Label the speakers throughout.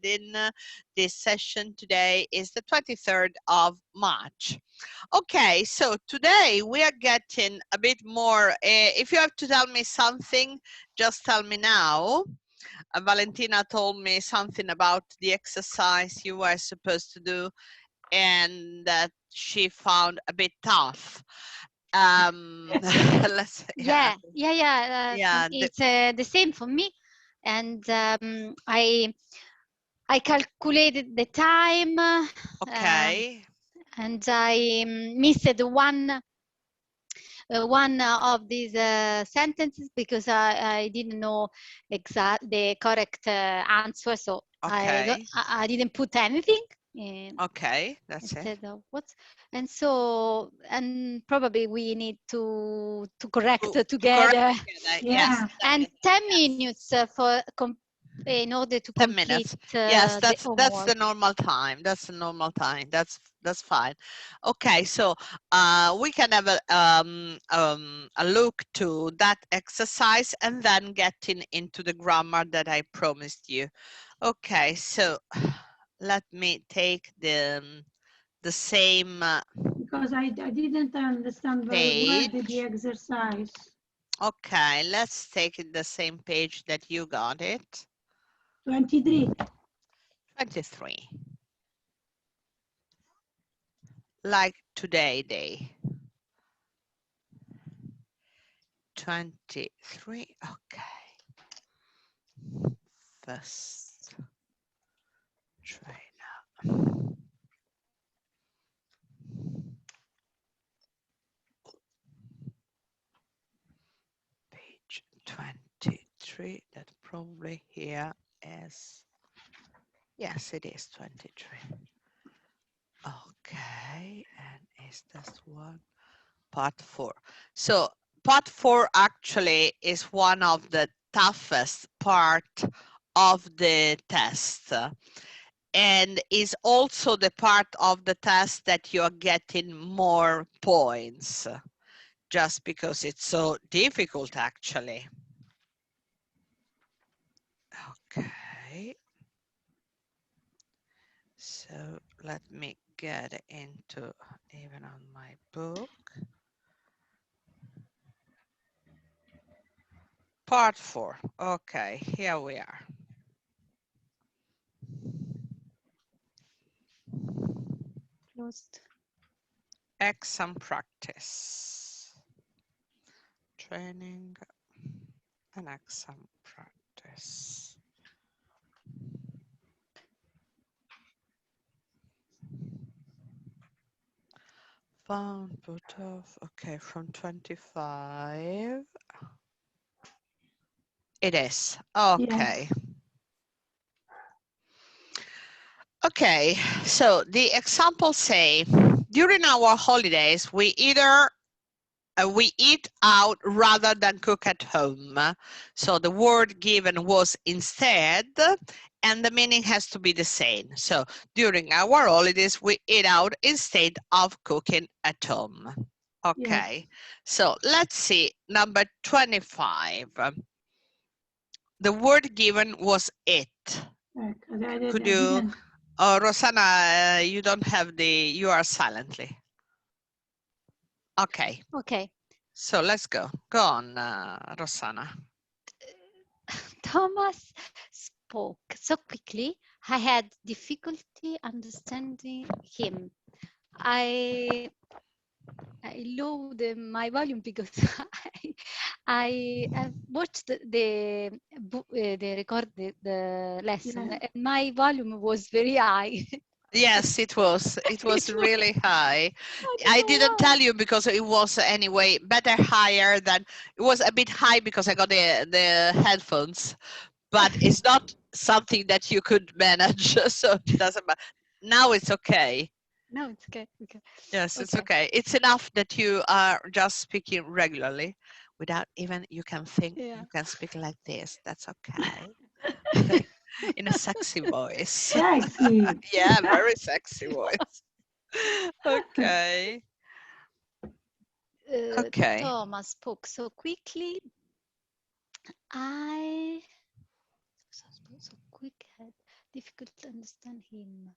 Speaker 1: recording this session. Today is the 23rd of March. Okay, so today we are getting a bit more, if you have to tell me something, just tell me now. Valentina told me something about the exercise you were supposed to do and that she found a bit tough. Let's,
Speaker 2: yeah.
Speaker 1: it's
Speaker 2: the same for me, and I calculated the time,
Speaker 1: okay.
Speaker 2: and I missed one of these sentences because I didn't know the correct answer, so
Speaker 1: Okay.
Speaker 2: I didn't put anything in.
Speaker 1: Okay, that's
Speaker 2: Instead
Speaker 1: it.
Speaker 2: of what, and probably we need to correct
Speaker 1: To
Speaker 2: together.
Speaker 1: correct together. Yes,
Speaker 2: And 10 minutes in order to
Speaker 1: 10
Speaker 2: complete
Speaker 1: minutes. Yes,
Speaker 2: the
Speaker 1: that's the
Speaker 2: homework.
Speaker 1: normal time. That's the normal time. That's fine. Okay, so we can have a look to that exercise and then getting into the grammar that I promised you. Okay, so let me take the same
Speaker 3: because I didn't understand very well the exercise.
Speaker 1: Okay, let's take it the same page that you got it.
Speaker 3: 23.
Speaker 1: 23. Like today day. 23. Okay. First trainer. Page 23. That probably here is. Yes, it is 23. Okay, and is this one? Part 4. So part 4 actually is one of the toughest part of the test and is also the part of the test that you are getting more points just because it's so difficult actually. Okay. So let me get into even on my book. Part 4. Okay, here we are.
Speaker 2: Closed.
Speaker 1: Exam practice. Training and exam practice. Found, put off. Okay, from 25. It is. Okay.
Speaker 3: Yes.
Speaker 1: Okay, so the examples say, during our holidays, we either we eat out rather than cook at home. So the word given was instead, and the meaning has to be the same. So during our holidays, we eat out instead of cooking at home. Okay,
Speaker 3: Yes.
Speaker 1: so let's see, number 25. The word given was it. Could you, Rosanna, you don't have the, you are silently. Okay.
Speaker 2: Okay.
Speaker 1: So let's go. Go on, Rosanna.
Speaker 2: Thomas spoke so quickly, I had difficulty understanding him. I lowered my volume because I have watched the record the lesson,
Speaker 3: Yeah.
Speaker 2: and my volume was very high.
Speaker 1: Yes, it was. It was really high.
Speaker 2: I
Speaker 1: I
Speaker 2: don't know
Speaker 1: didn't
Speaker 2: why.
Speaker 1: tell you because it was anyway better higher than, it was a bit high because I got the headphones, but it's not something that you could manage, so it doesn't matter. Now it's okay.
Speaker 2: No, it's okay. Okay.
Speaker 1: Yes, it's okay. It's enough that you are just speaking regularly without even, you can think,
Speaker 2: Yeah.
Speaker 1: you can speak like this. That's okay. In a sexy voice.
Speaker 3: Sexy.
Speaker 1: Yeah, very sexy voice. Okay. Okay.
Speaker 2: Thomas spoke so quickly. I so quick. Difficult to understand him.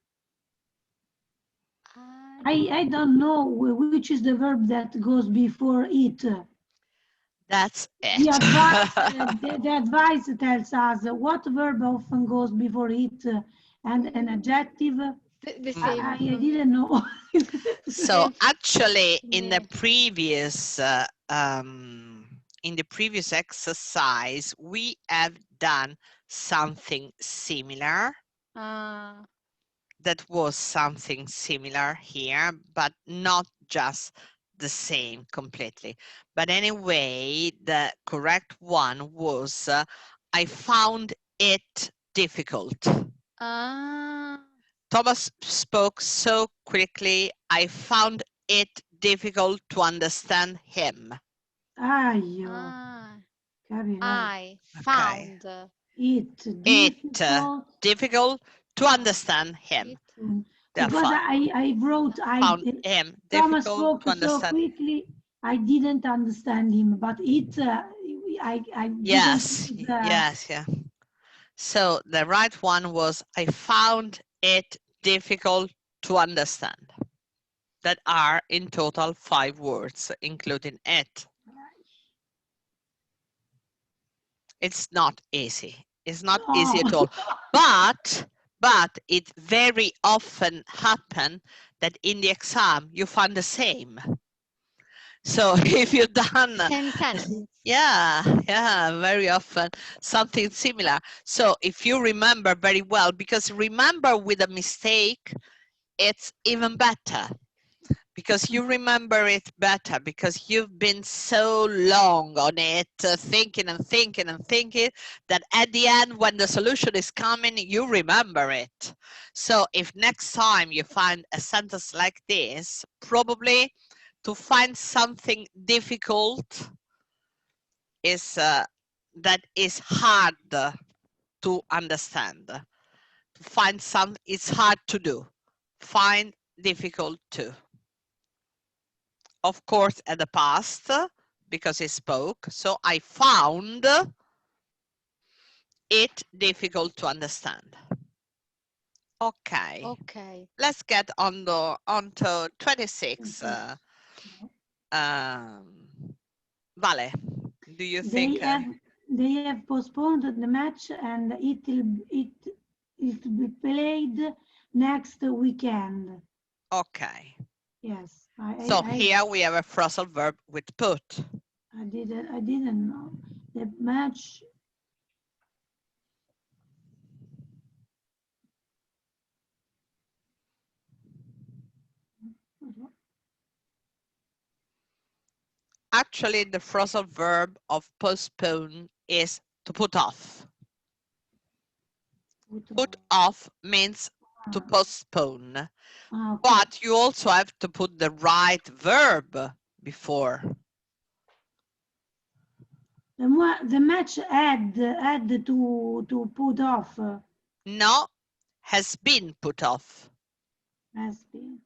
Speaker 3: I don't know which is the verb that goes before it.
Speaker 1: That's
Speaker 3: The
Speaker 1: it.
Speaker 3: advice, the advice tells us what verb often goes before it and an adjective.
Speaker 2: The same.
Speaker 3: I
Speaker 2: for me.
Speaker 3: didn't know.
Speaker 1: So actually,
Speaker 2: Yeah.
Speaker 1: in the previous exercise, we have done something similar. That was something similar here, but not just the same completely. But anyway, the correct one was I found it difficult. Thomas spoke so quickly, I found it difficult to understand him.
Speaker 2: I found
Speaker 3: it
Speaker 1: difficult to understand him.
Speaker 3: Because I wrote,
Speaker 1: Found him
Speaker 3: Thomas
Speaker 1: difficult
Speaker 3: spoke
Speaker 1: to
Speaker 3: so
Speaker 1: understand.
Speaker 3: quickly, I didn't understand him, but it, I
Speaker 1: Yes,
Speaker 3: didn't use,
Speaker 1: yes, yeah. So the right one was, I found it difficult to understand. That are in total 5 words, including it. It's not easy. It's not easy at all. But it very often happen that in the exam you find the same. So if you've done
Speaker 2: same sentence.
Speaker 1: yeah, very often something similar. So if you remember very well, because remember with a mistake, it's even better. Because you remember it better, because you've been so long on it, thinking and thinking and thinking, that at the end, when the solution is coming, you remember it. So if next time you find a sentence like this, probably to find something difficult is that is hard to understand. To find some, it's hard to do. Find difficult too. Of course, at the past, because he spoke. So I found it difficult to understand. Okay.
Speaker 2: Okay.
Speaker 1: Let's get on to 26. Vale, do you think?
Speaker 3: They have postponed the match and it will be played next weekend.
Speaker 1: Okay.
Speaker 3: Yes.
Speaker 1: So here we have a phrasal verb with put.
Speaker 3: I didn't know the match.
Speaker 1: Actually, the phrasal verb of postpone is to put off. Put off means to postpone.
Speaker 3: Okay.
Speaker 1: But you also have to put the right verb before.
Speaker 3: The match had to put off.
Speaker 1: No, has been put off.
Speaker 3: Has been.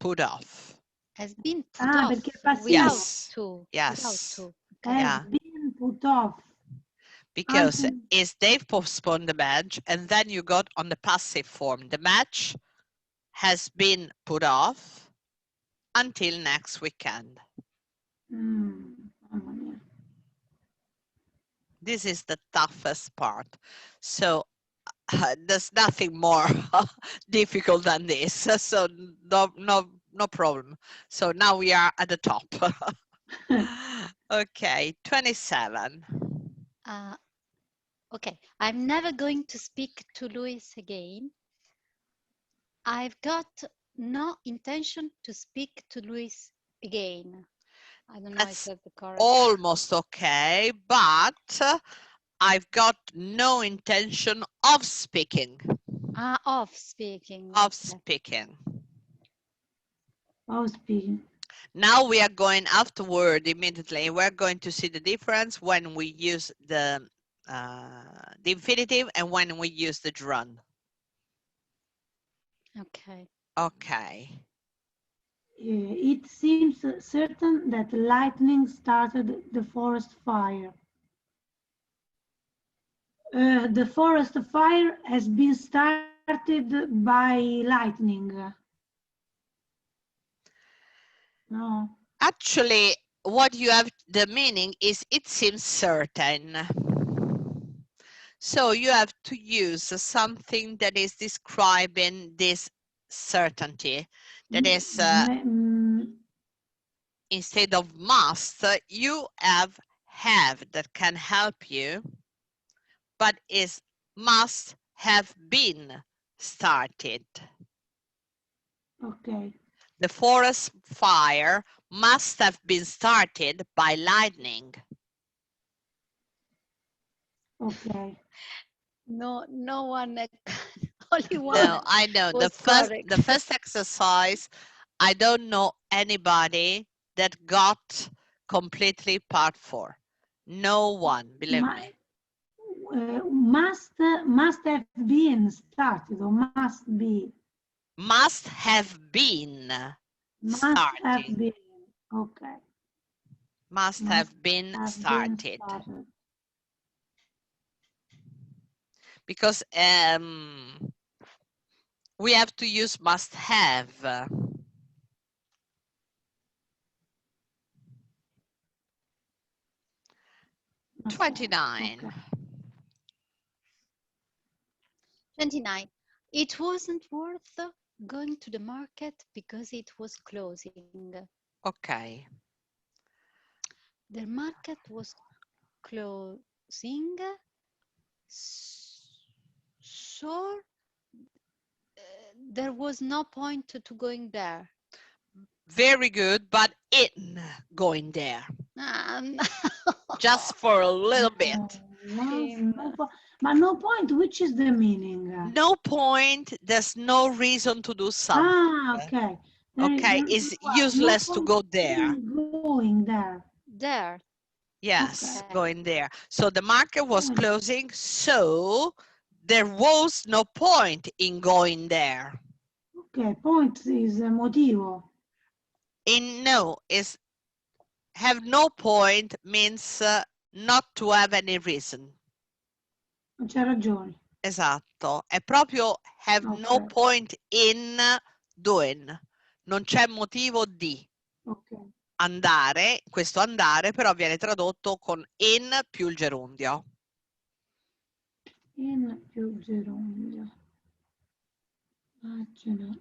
Speaker 1: Put off.
Speaker 2: Has been put off.
Speaker 3: Perché passivo.
Speaker 1: Yes.
Speaker 2: To.
Speaker 1: Yes.
Speaker 2: Without to.
Speaker 3: Okay. Has been put off.
Speaker 1: Because is they've postponed the match, and then you got on the passive form. The match has been put off until next weekend. This is the toughest part. So there's nothing more difficult than this. So no problem. So now we are at the top. Okay, 27.
Speaker 2: Okay, I'm never going to speak to Luis again. I've got no intention to speak to Luis again. I don't know if that's the correct.
Speaker 1: Almost okay, but I've got no intention of speaking.
Speaker 2: Of speaking.
Speaker 1: Of speaking.
Speaker 3: Of speaking.
Speaker 1: Now we are going afterward immediately. We're going to see the difference when we use the infinitive and when we use the gerund.
Speaker 2: Okay.
Speaker 1: Okay.
Speaker 3: It seems certain that lightning started the forest fire. the forest fire has been started by lightning. No.
Speaker 1: Actually, what you have, the meaning is it seems certain. So you have to use something that is describing this certainty. That is, instead of must, you have that can help you, but is must have been started.
Speaker 3: Okay.
Speaker 1: The forest fire must have been started by lightning.
Speaker 3: Okay.
Speaker 2: No, no one, only one.
Speaker 1: No, I know the
Speaker 2: correct.
Speaker 1: first exercise. I don't know anybody that got completely part 4. No one, believe me.
Speaker 3: Must have been started or must be.
Speaker 1: Must have been
Speaker 3: Must have
Speaker 1: started.
Speaker 3: been. Okay.
Speaker 1: Must have been started. Because we have to use must have. 29.
Speaker 3: Okay.
Speaker 2: 29. It wasn't worth going to the market because it was closing.
Speaker 1: Okay.
Speaker 2: The market was closing, so there was no point to going there.
Speaker 1: Very good, but in going there.
Speaker 2: Um,
Speaker 1: Just for a little bit.
Speaker 3: But no point, which is the meaning?
Speaker 1: No point, there's no reason to do something.
Speaker 3: Ah, okay.
Speaker 1: Okay, it's useless to go there.
Speaker 3: Going there.
Speaker 2: There.
Speaker 1: Yes,
Speaker 2: Okay.
Speaker 1: going there. So the market was closing, so there was no point in going there.
Speaker 3: Okay, point is a motivo.
Speaker 1: In no, is have no point means not to have any reason.
Speaker 3: Non c'è ragione.
Speaker 1: Esatto, è proprio have no point in doing. Non c'è motivo di.
Speaker 3: Okay.
Speaker 1: Andare, questo andare però viene tradotto con in più il gerundio.
Speaker 3: In più gerundio.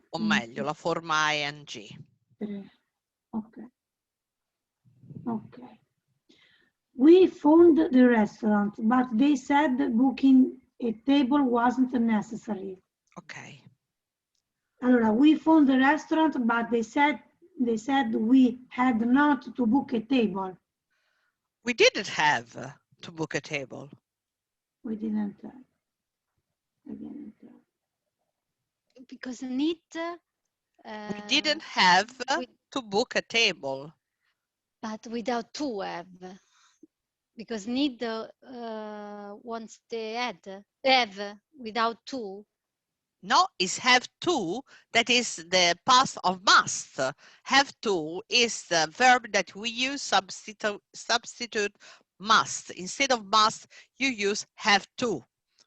Speaker 1: O meglio, la forma ing.
Speaker 3: Ok. Ok. We found the restaurant, but they said booking a table wasn't necessary.
Speaker 1: Ok.
Speaker 3: Allora, we found the restaurant, but they said we had not to book a table.
Speaker 1: We didn't have to book a table.
Speaker 3: We didn't have.
Speaker 2: Because need.
Speaker 1: We didn't have to book a table.
Speaker 2: But without to have. Because need once they have without to.
Speaker 1: No, is have to, that is the past of must. Have to is the verb that we use substitute must. Instead of must, you use have to,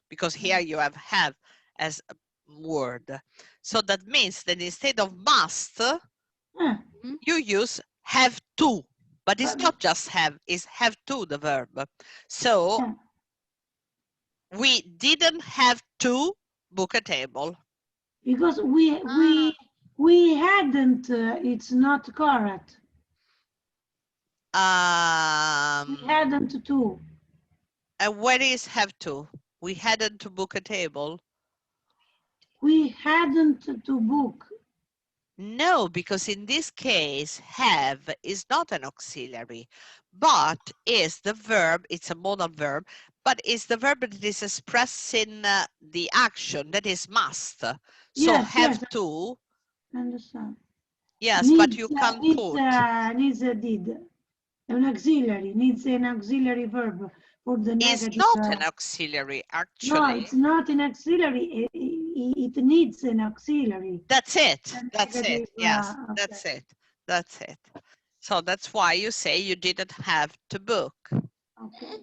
Speaker 1: because here you have as a word. So that means that instead of must, you use have to, but it's not just have, it's have to, the verb. So we didn't have to book a table.
Speaker 3: Because we hadn't, it's not correct. We hadn't to.
Speaker 1: And what is have to? We hadn't to book a table.
Speaker 3: We hadn't to book.
Speaker 1: No, because in this case, have is not an auxiliary, but is the verb, it's a modal verb, but it's the verb that is expressing the action, that is must. So
Speaker 3: yes,
Speaker 1: have
Speaker 3: yes.
Speaker 1: to.
Speaker 3: I understand.
Speaker 1: Yes,
Speaker 3: needs,
Speaker 1: but you can't put.
Speaker 3: Needs a did. An auxiliary, needs an auxiliary verb for the negative.
Speaker 1: It's not an auxiliary, actually.
Speaker 3: No, it's not an auxiliary. It needs an auxiliary.
Speaker 1: That's it. That's
Speaker 3: negative,
Speaker 1: it. Yes,
Speaker 3: okay.
Speaker 1: that's it. That's it. So that's why you say you didn't have to book.
Speaker 3: Okay.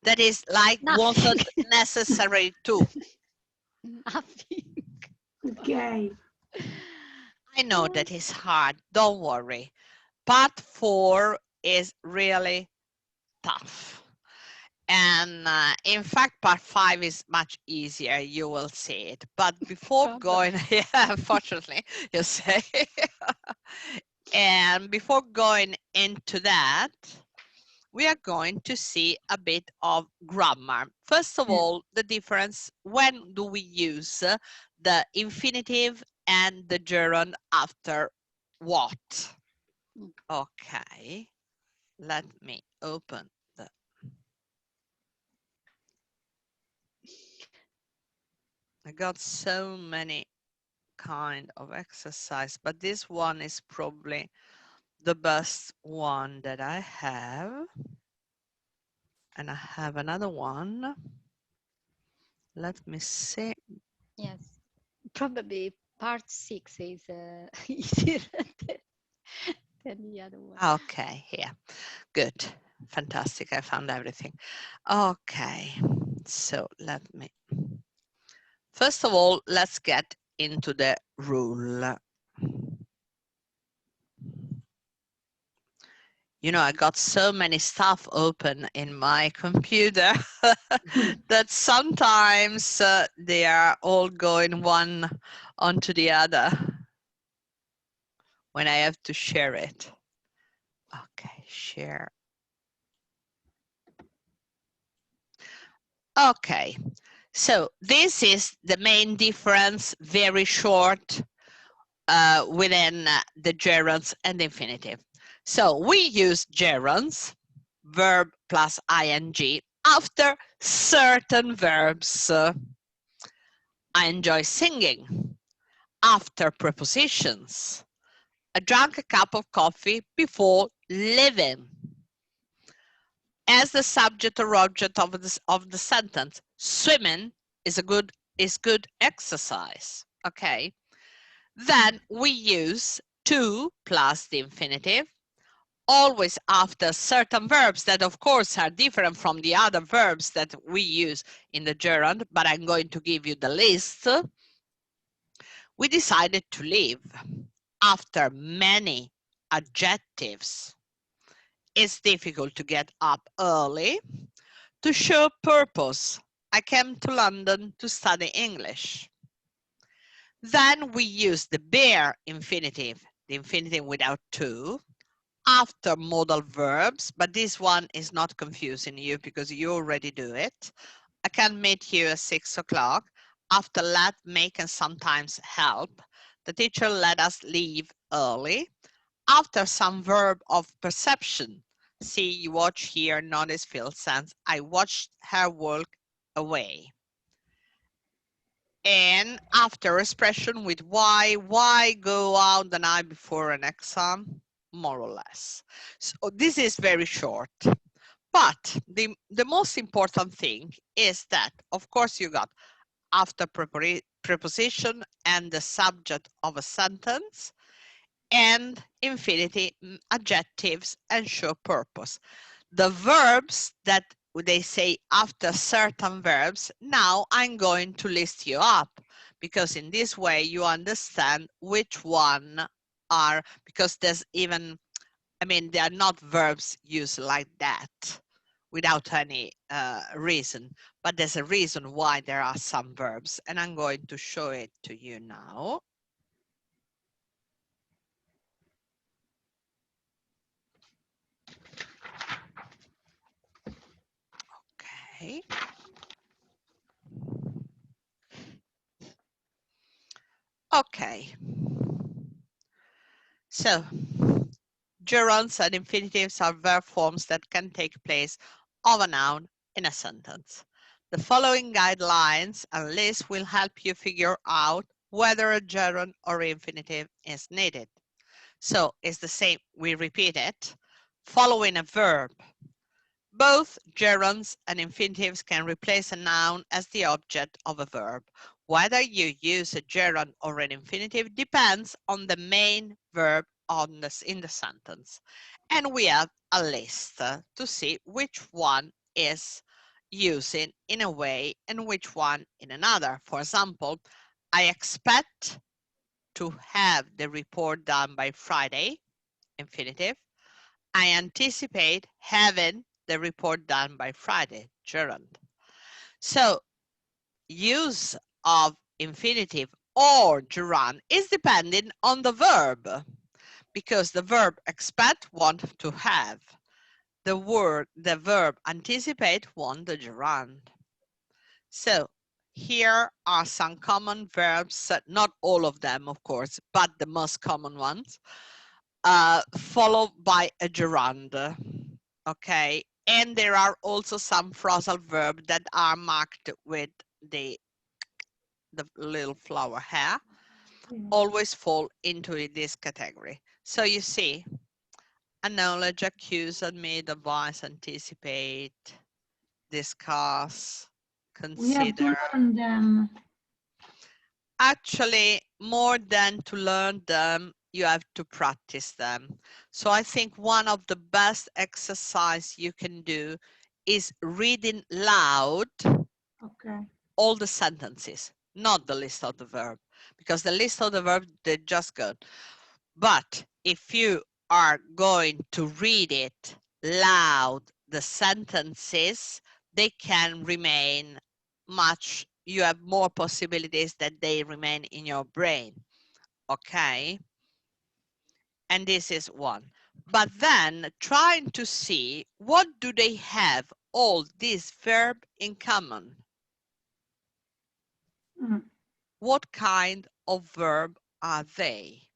Speaker 1: That is like
Speaker 2: Nothing.
Speaker 1: wasn't necessary to.
Speaker 2: Nothing.
Speaker 3: Okay.
Speaker 1: I know that is hard. Don't worry. Part 4 is really tough. And in fact, part 5 is much easier. You will see it. But before going, yeah, unfortunately, you say. And before going into that, we are going to see a bit of grammar. First of all, the difference, when do we use the infinitive and the gerund after what? Okay, let me open the... I got so many kind of exercise, but this one is probably the best one that I have. And I have another one. Let me see.
Speaker 2: Yes, probably part 6 is easier than the other one.
Speaker 1: Okay, here. Good. Fantastic. I found everything. Okay. So let me... First of all, let's get into the rule. You know, I got so many stuff open in my computer that sometimes they are all going one onto the other when I have to share it. Okay, share. Okay, so this is the main difference, very short, within the gerunds and infinitive. So we use gerunds, verb plus ing, after certain verbs. I enjoy singing, after prepositions. I drank a cup of coffee before leaving. As the subject or object of the sentence, swimming is good exercise. Okay. Then we use to plus the infinitive, always after certain verbs that of course are different from the other verbs that we use in the gerund, but I'm going to give you the list. We decided to leave after many adjectives. It's difficult to get up early. To show purpose, I came to London to study English. Then we use the bare infinitive, the infinitive without to, after modal verbs, but this one is not confusing you because you already do it. I can meet you at 6 o'clock. After let, make, and sometimes help. The teacher let us leave early. After some verb of perception, see, you watch, hear, notice, feel, sense. I watched her walk away. And after expression with why go out the night before an exam, more or less. So this is very short. But the most important thing is that, of course, you got after preposition and the subject of a sentence, and infinitive, adjectives, and show purpose. The verbs that they say after certain verbs, now I'm going to list you up, because in this way you understand which one are, because there's even, I mean, they are not verbs used like that without any reason, but there's a reason why there are some verbs, and I'm going to show it to you now. Okay. Okay. So, gerunds and infinitives are verb forms that can take place of a noun in a sentence. The following guidelines and list will help you figure out whether a gerund or infinitive is needed. So it's the same, we repeat it. Following a verb. Both gerunds and infinitives can replace a noun as the object of a verb. Whether you use a gerund or an infinitive depends on the main verb in the sentence. And we have a list to see which one is using in a way and which one in another. For example, I expect to have the report done by Friday, infinitive. I anticipate having the report done by Friday, gerund. So use of infinitive or gerund is dependent on the verb, because the verb expect, want to have. The verb anticipate, want the gerund. So here are some common verbs, not all of them, of course, but the most common ones, followed by a gerund. Okay, and there are also some phrasal verbs that are marked with the little flower here, always fall into this category. So you see, acknowledge, accuse, admit, advise, anticipate, discuss,
Speaker 3: We have to
Speaker 1: consider.
Speaker 3: learn them.
Speaker 1: Actually, more than to learn them, you have to practice them. So I think one of the best exercise you can do is reading loud
Speaker 3: Okay.
Speaker 1: all the sentences, not the list of the verb, because the list of the verb, they're just good. But if you are going to read it loud, the sentences, they can remain much, you have more possibilities that they remain in your brain, okay? And this is one. But then trying to see what do they have all these verbs in common?
Speaker 3: Mm.
Speaker 1: What kind of verb are they?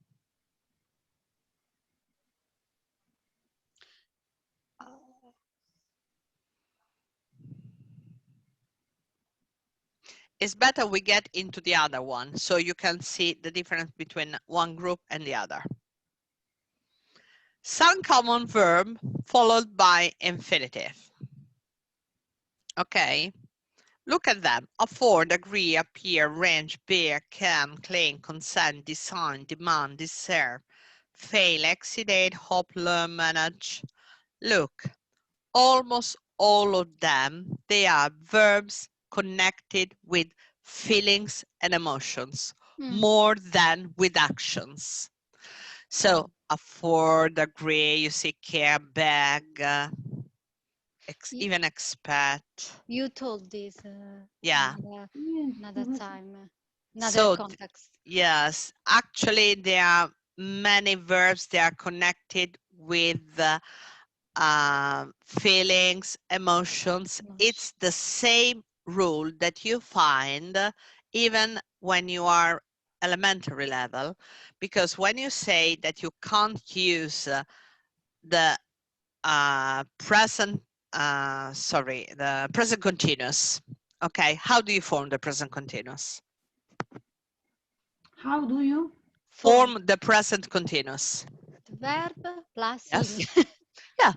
Speaker 1: It's better we get into the other one so you can see the difference between one group and the other. Some common verb followed by infinitive. Okay, look at them. Afford, agree, appear, range, bear, can, claim, consent, design, demand, deserve, fail, exceed, hope, learn, manage. Look, almost all of them, they are verbs connected with feelings and emotions more than with actions. So afford, agree, you see, care, beg, even expect.
Speaker 2: You told this
Speaker 1: Yeah.
Speaker 2: another time, another
Speaker 1: So
Speaker 2: context.
Speaker 1: yes, actually there are many verbs that are connected with feelings, emotions. It's the same rule that you find even when you are elementary level, because when you say that you can't use the the present continuous, okay, how do you form the present continuous?
Speaker 3: How do you?
Speaker 1: Form the present continuous.
Speaker 2: The verb plus
Speaker 1: Yes.
Speaker 2: ing.
Speaker 1: Yeah.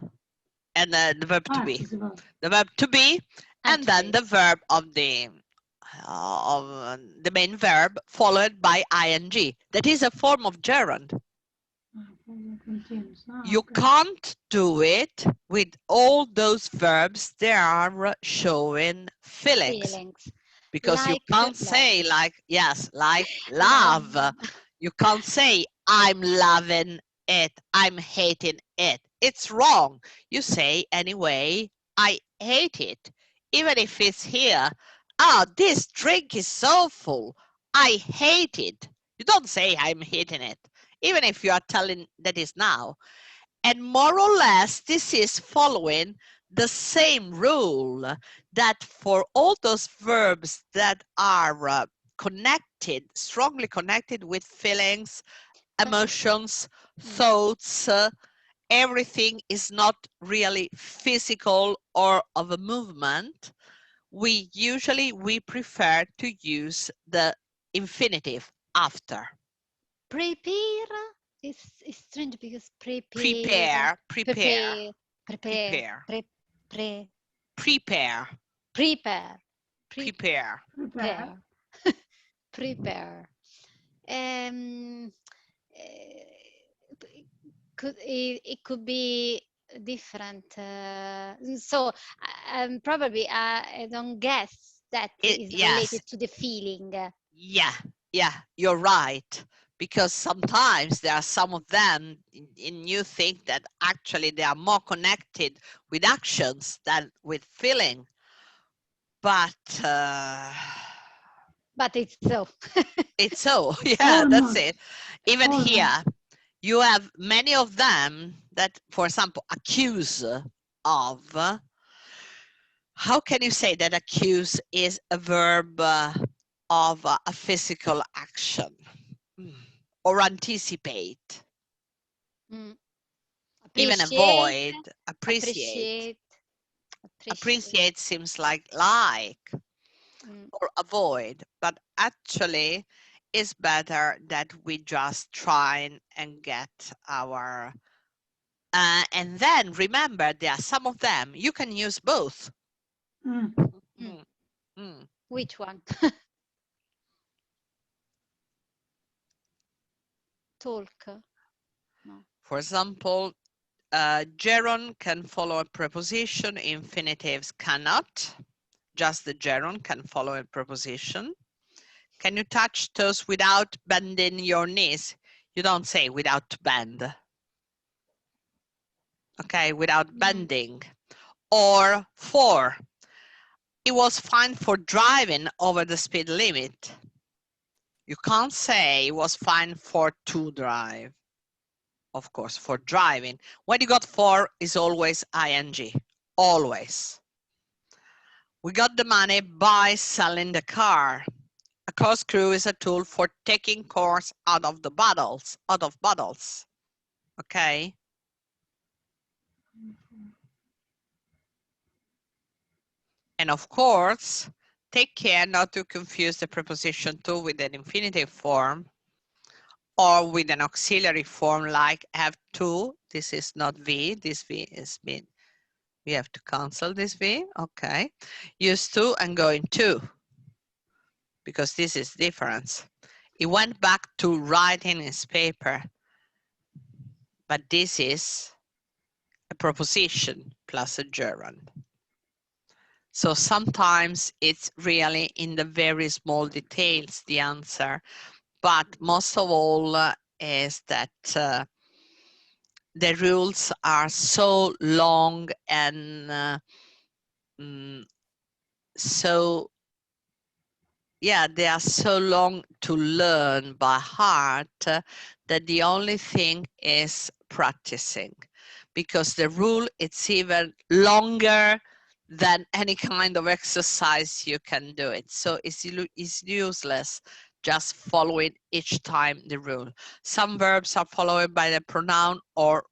Speaker 1: And the verb to be.
Speaker 3: Participle.
Speaker 1: The verb to be, and
Speaker 2: to
Speaker 1: then
Speaker 2: be.
Speaker 1: the verb of the main verb followed by ing. That is a form of gerund.
Speaker 3: Continuous.
Speaker 1: You
Speaker 3: Okay.
Speaker 1: can't do it with all those verbs that are showing feelings. Because you
Speaker 2: Like
Speaker 1: can't
Speaker 2: love.
Speaker 1: say like, yes, like
Speaker 2: Love.
Speaker 1: love. You can't say I'm loving it, I'm hating it. It's wrong. You say anyway, I hate it. Even if it's here, oh, this drink is so full. I hate it. You don't say I'm hating it, even if you are telling that is now. And more or less, this is following the same rule that for all those verbs that are connected, strongly connected with feelings, emotions, thoughts, everything is not really physical or of a movement. We prefer to use the infinitive after.
Speaker 2: Prepare is strange because
Speaker 1: Prepare,
Speaker 2: prepare, prepare,
Speaker 1: prepare,
Speaker 2: pre, pre,
Speaker 1: prepare,
Speaker 2: prepare, pre,
Speaker 1: prepare.
Speaker 3: Prepare.
Speaker 2: prepare. Um, it could be different. So probably I don't guess that is related to the feeling.
Speaker 1: Yeah, you're right. Because sometimes there are some of them, and you think that actually they are more connected with actions than with feeling. But
Speaker 2: it's so.
Speaker 1: It's so, yeah, that's it. Even
Speaker 3: Almost.
Speaker 1: here, you have many of them that, for example, accuse of. How can you say that accuse is a verb of a physical action? Or anticipate? Even avoid, appreciate. Appreciate seems like or avoid, but actually it's better that we just try and get our and then remember there are some of them you can use both.
Speaker 2: Which one? Talk. No.
Speaker 1: For example, gerund can follow a preposition, infinitives cannot. Just the gerund can follow a preposition. Can you touch toes without bending your knees? You don't say without to bend. Okay, without bending. Or for. It was fine for driving over the speed limit. You can't say it was fine for to drive. Of course, for driving. When you got for is always ing. Always. We got the money by selling the car. A corkscrew is a tool for taking corks out of bottles. Okay. And of course, take care not to confuse the preposition to with an infinitive form or with an auxiliary form like have to. This is not V, this V is been. We have to cancel this V, okay. Use to and going to, because this is difference. He went back to writing his paper, but this is a proposition plus a gerund. So sometimes it's really in the very small details, the answer, but most of all is that the rules are so long and so, yeah, they are so long to learn by heart that the only thing is practicing, because the rule, it's even longer than any kind of exercise you can do it. So it's useless just following each time the rule. Some verbs are followed by the pronoun or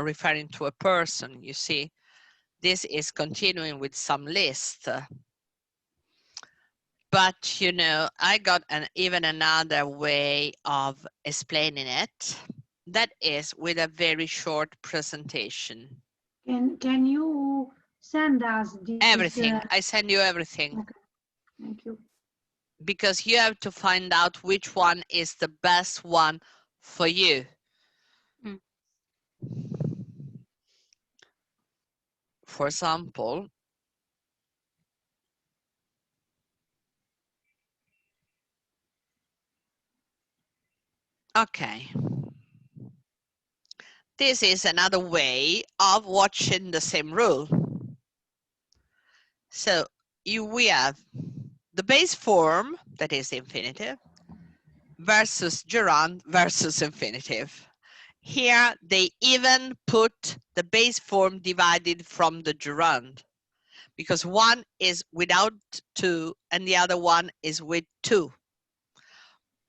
Speaker 1: referring to a person, you see. This is continuing with some list. But, you know, I got even another way of explaining it. That is with a very short presentation.
Speaker 3: Can you send us this?
Speaker 1: Everything. I send you everything.
Speaker 3: Okay. Thank you.
Speaker 1: Because you have to find out which one is the best one for you. For example, okay. This is another way of watching the same rule. So we have the base form, that is the infinitive, versus gerund versus infinitive. Here they even put the base form divided from the gerund, because one is without to and the other one is with to.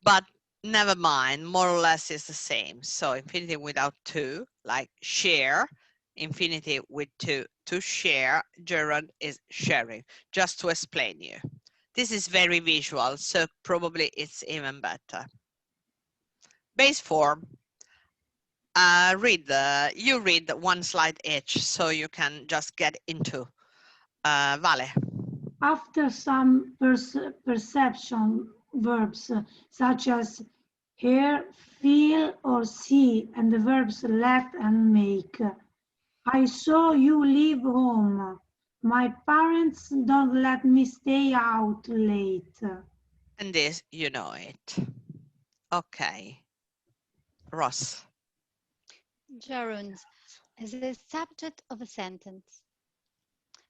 Speaker 1: But never mind, more or less is the same. So infinitive without to, like share, infinitive with to share, gerund is sharing, just to explain you. This is very visual, so probably it's even better. Base form. You read one slide each, so you can just get into. Vale.
Speaker 3: After some perception verbs such as hear, feel, or see, and the verbs let and make. I saw you leave home. My parents don't let me stay out late.
Speaker 1: And this, you know it. Okay. Ross.
Speaker 2: Gerunds as a subject of a sentence.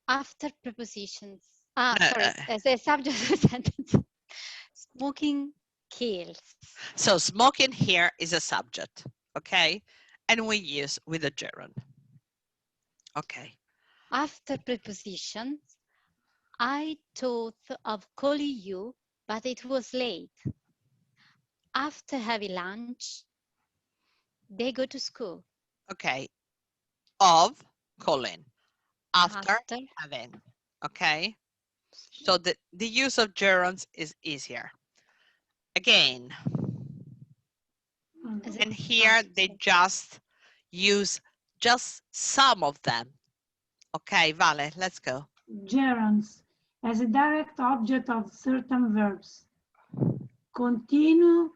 Speaker 2: After prepositions.
Speaker 1: No,
Speaker 2: Sorry, as a subject of a sentence. Smoking kills.
Speaker 1: so smoking here is a subject, okay? And we use with a gerund. Okay.
Speaker 2: After prepositions, I thought of calling you, but it was late. After heavy lunch, they go to school.
Speaker 1: Okay. Of calling. After
Speaker 2: After
Speaker 1: having. Okay. So the use of gerunds is easier. Again,
Speaker 2: as a
Speaker 1: and here they
Speaker 2: subject.
Speaker 1: just use just some of them. Okay, Vale, let's go.
Speaker 3: Gerunds as a direct object of certain verbs. Continue,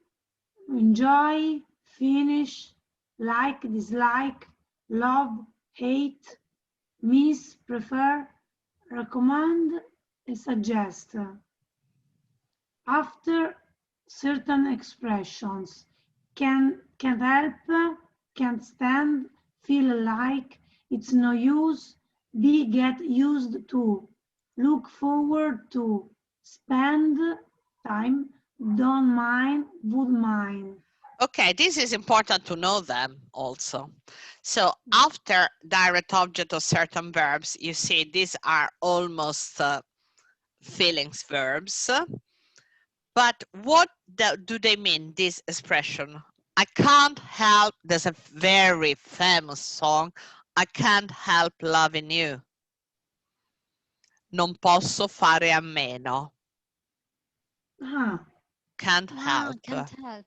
Speaker 3: enjoy, finish, like, dislike, love, hate, miss, prefer, recommend, and suggest. After certain expressions, can't help, can't stand, feel like, it's no use, be get used to, look forward to, spend time, don't mind, would mind.
Speaker 1: Okay, this is important to know them also. So after direct object of certain verbs, you see these are almost feelings verbs. But what do they mean, this expression? I can't help, there's a very famous song, I can't help loving you. Non posso fare a meno.
Speaker 3: Ah,
Speaker 1: Can't help.
Speaker 2: Can't help.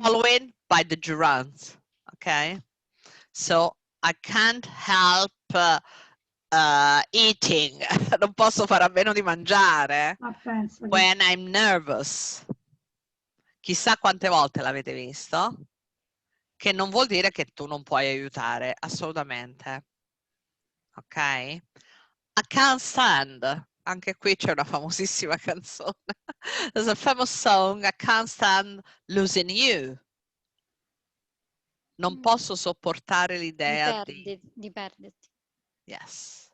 Speaker 1: Following by the gerunds, okay? So I can't help eating. Non posso fare a meno di mangiare
Speaker 3: ma penso che
Speaker 1: when I'm nervous. Chissà quante volte l'avete visto, che non vuol dire che tu non puoi aiutare, assolutamente. Ok? I can't stand. Anche qui c'è una famosissima canzone. There's a famous song, I can't stand losing you. Non posso sopportare l'idea
Speaker 2: di perderti.
Speaker 1: Yes.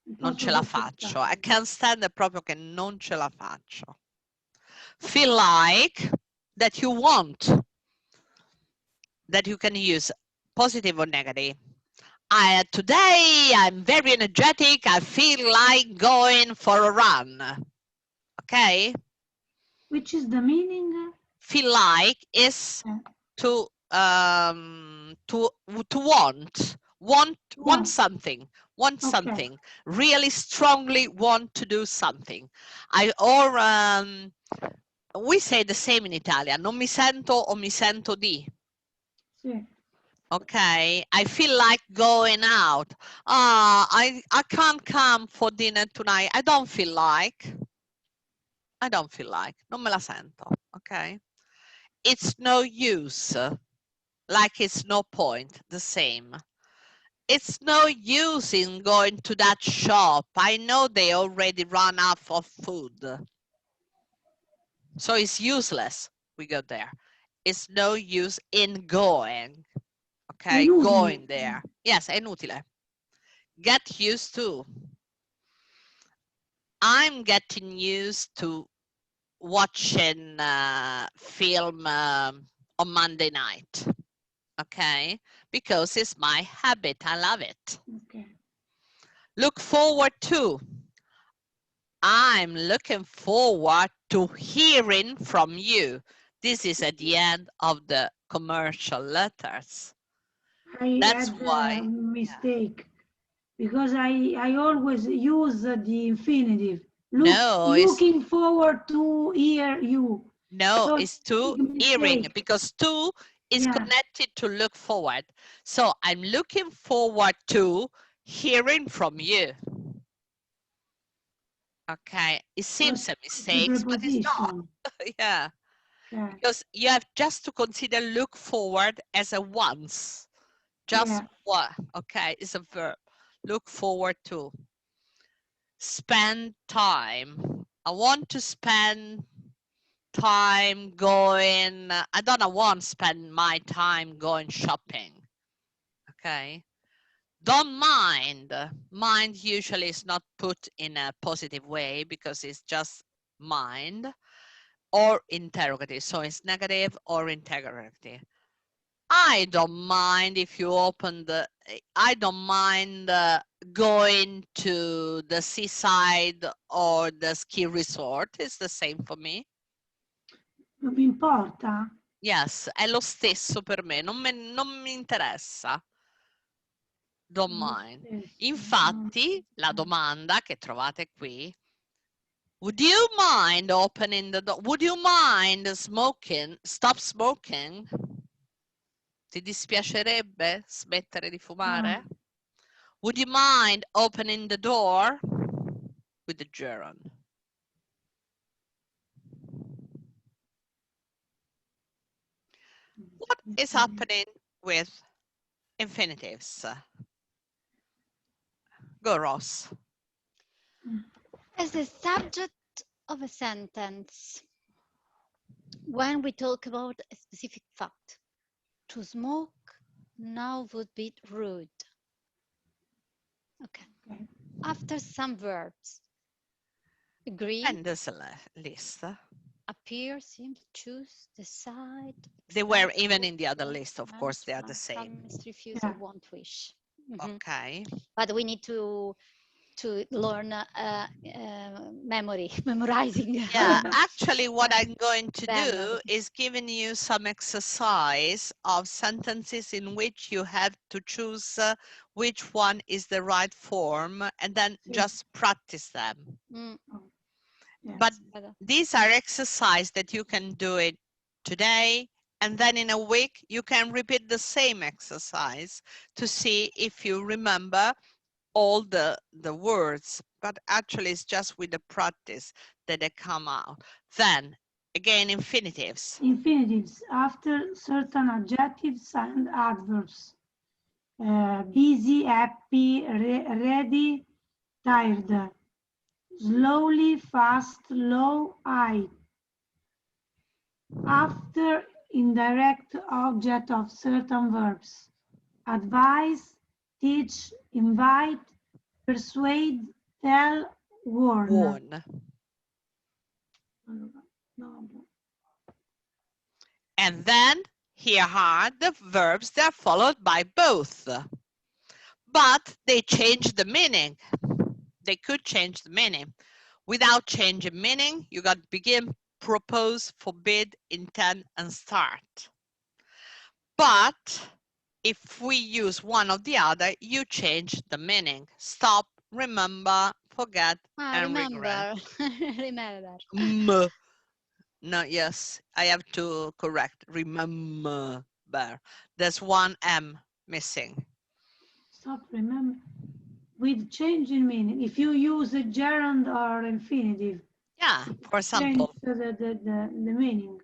Speaker 3: non
Speaker 1: Non
Speaker 3: posso
Speaker 1: ce la faccio.
Speaker 3: sopportare.
Speaker 1: I can't stand è proprio che non ce la faccio. Feel like that you want. That you can use positive or negative. Today I'm very energetic. I feel like going for a run. Okay?
Speaker 3: Which is the meaning?
Speaker 1: Feel like is to want something. Want
Speaker 3: Okay.
Speaker 1: something. Really strongly want to do something. We say the same in Italian. Non mi sento o mi sento di.
Speaker 3: Sì.
Speaker 1: Okay, I feel like going out. I can't come for dinner tonight. I don't feel like. I don't feel like. Non me la sento. Okay. It's no use. Like it's no point. The same. It's no use in going to that shop. I know they already run out of food. So it's useless. We go there. It's no use in going. Okay,
Speaker 3: Inutile.
Speaker 1: going there. Yes, è inutile. Get used to. I'm getting used to watching film on Monday night. Okay, because it's my habit. I love it.
Speaker 3: Okay.
Speaker 1: Look forward to. I'm looking forward to hearing from you. This is at the end of the commercial letters. That's
Speaker 3: had
Speaker 1: why.
Speaker 3: a mistake because I always use the infinitive. Looking forward to hear you.
Speaker 1: No,
Speaker 3: So
Speaker 1: it's to hearing because to is connected to look forward. So I'm looking forward to hearing from you. Okay, it seems a mistake, but it's not. Yeah, because you have just to consider look forward as a once. Just what? Okay, it's a verb. Look forward to. Spend time. I want to spend time going, I don't want to spend my time going shopping. Okay. Don't mind. Mind usually is not put in a positive way because it's just mind or interrogative. So it's negative or interrogative. I don't mind if you open the, I don't mind going to the seaside or the ski resort. It's the same for me.
Speaker 3: Non mi importa.
Speaker 1: Yes, è lo stesso per me, non mi interessa. Don't mind. Infatti, la domanda che trovate qui, would you mind opening the door? Would you mind smoking? Stop smoking? Ti dispiacerebbe smettere di fumare? Would you mind opening the door? With the gerund. What is happening with infinitives? Go, Ross.
Speaker 2: As the subject of a sentence, when we talk about a specific fact, to smoke now would be rude. Okay. After some verbs, agree,
Speaker 1: And there's a list.
Speaker 2: appear, seem, choose, decide.
Speaker 1: They were even in the other list, of course, they are the same.
Speaker 2: Promise, refuse, or won't wish.
Speaker 1: Okay.
Speaker 2: But we need to learn memorizing.
Speaker 1: Yeah, actually what I'm going to do is giving you some exercise of sentences in which you have to choose which one is the right form and then just practice them. But these are exercises that you can do it today, and then in a week you can repeat the same exercise to see if you remember all the words, but actually it's just with the practice that they come out. Then again, infinitives.
Speaker 3: Infinitives after certain adjectives and adverbs. Busy, happy, ready, tired. Slowly, fast, low, high. After indirect object of certain verbs. Advise, teach, invite, persuade, tell, warn.
Speaker 1: And then here are the verbs that are followed by both. But they change the meaning. They could change the meaning. Without changing meaning, you got begin, propose, forbid, intend, and start. But if we use one or the other, you change the meaning. Stop, remember, forget, and regret.
Speaker 2: Remember.
Speaker 1: No, yes, I have to correct. Remember. There's one M missing.
Speaker 3: Stop, remember. With change in meaning. If you use a gerund or infinitive.
Speaker 1: Yeah, for example.
Speaker 3: The meaning.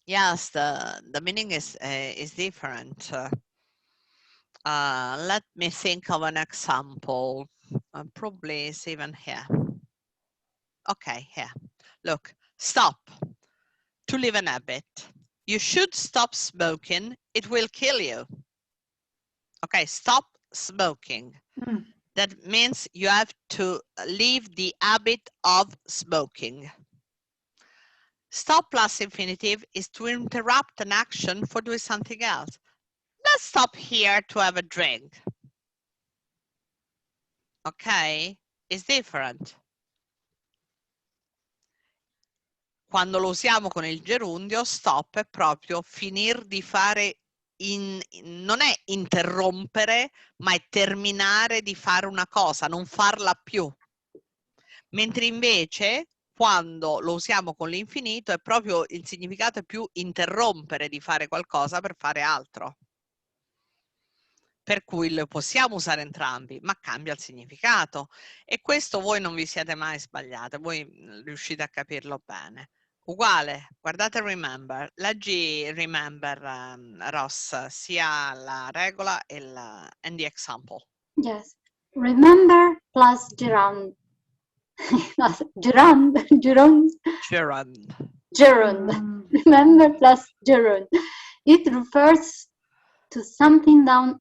Speaker 1: Yes, the meaning is different. Let me think of an example. Probably it's even here. Okay, here. Look, stop. To live an habit. You should stop smoking. It will kill you. Okay, stop smoking. That means you have to leave the habit of smoking. Stop plus infinitive is to interrupt an action for doing something else. Let's stop here to have a drink. Okay, it's different. Quando lo usiamo con il gerundio, stop è proprio finire di fare, non è interrompere, ma è terminare di fare una cosa, non farla più. Mentre invece, quando lo usiamo con l'infinito, è proprio il significato è più interrompere di fare qualcosa per fare altro. Per cui lo possiamo usare entrambi, ma cambia il significato. E questo voi non vi siete mai sbagliate, voi riuscite a capirlo bene. Uguale, guardate remember, leggi remember Ross, sia la regola e and the example.
Speaker 2: Yes. Remember plus gerund. Gerund. Remember plus gerund. It refers to something done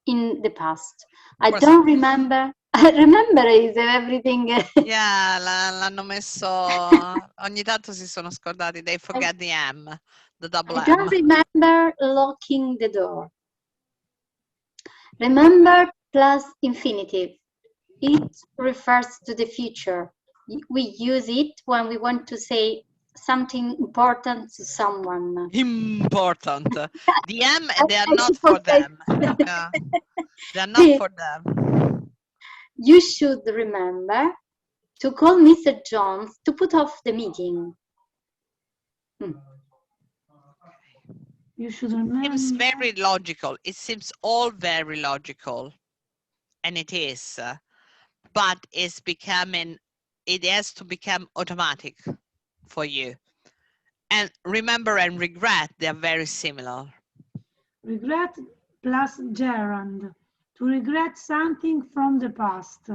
Speaker 2: in the past. I don't remember. Remember is everything.
Speaker 1: Yeah, l'hanno messo, ogni tanto si sono scordati, they forget the M, the double M.
Speaker 2: I don't remember locking the door. Remember plus infinitive. It refers to the future. We use it when we want to say something important to someone.
Speaker 1: Important. The M, they are not for them. Yeah. They are not for them.
Speaker 2: You should remember to call Mr. Jones to put off the meeting.
Speaker 3: You should remember.
Speaker 1: It seems very logical. It seems all very logical. And it is. But it's becoming, it has to become automatic for you. And remember and regret, they are very similar.
Speaker 3: Regret plus gerund. To regret something from the past.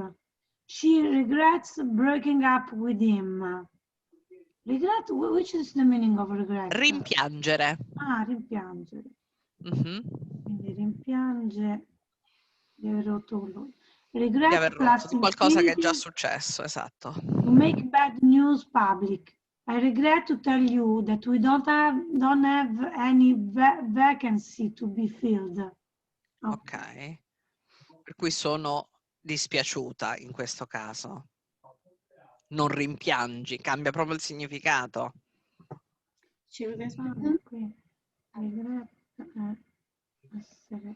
Speaker 3: She regrets breaking up with him. Regret, which is the meaning of regret?
Speaker 1: Rimpiangere.
Speaker 3: Ah, rimpiangere. Quindi rimpiange di aver rotto con lui. Regret plus
Speaker 1: qualcosa che è già successo, esatto.
Speaker 3: To make bad news public. I regret to tell you that we don't have any vacancy to be filled.
Speaker 1: Ok. Per cui sono dispiaciuta in questo caso. Non rimpiangi, cambia proprio il significato.
Speaker 3: Regret essere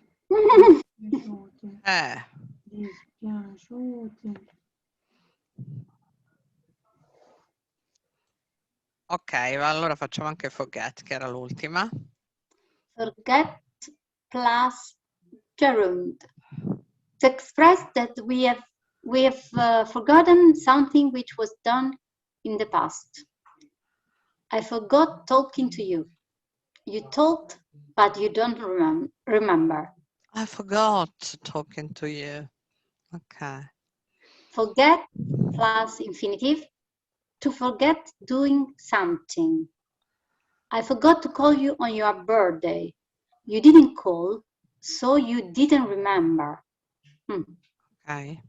Speaker 3: dispiaciuti.
Speaker 1: Ok, allora facciamo anche forget, che era l'ultima.
Speaker 2: Forget plus gerund. To express that we have forgotten something which was done in the past. I forgot talking to you. You talked, but you don't remember.
Speaker 1: I forgot talking to you. Okay.
Speaker 2: Forget plus infinitive. To forget doing something. I forgot to call you on your birthday. You didn't call, so you didn't remember.
Speaker 1: Okay.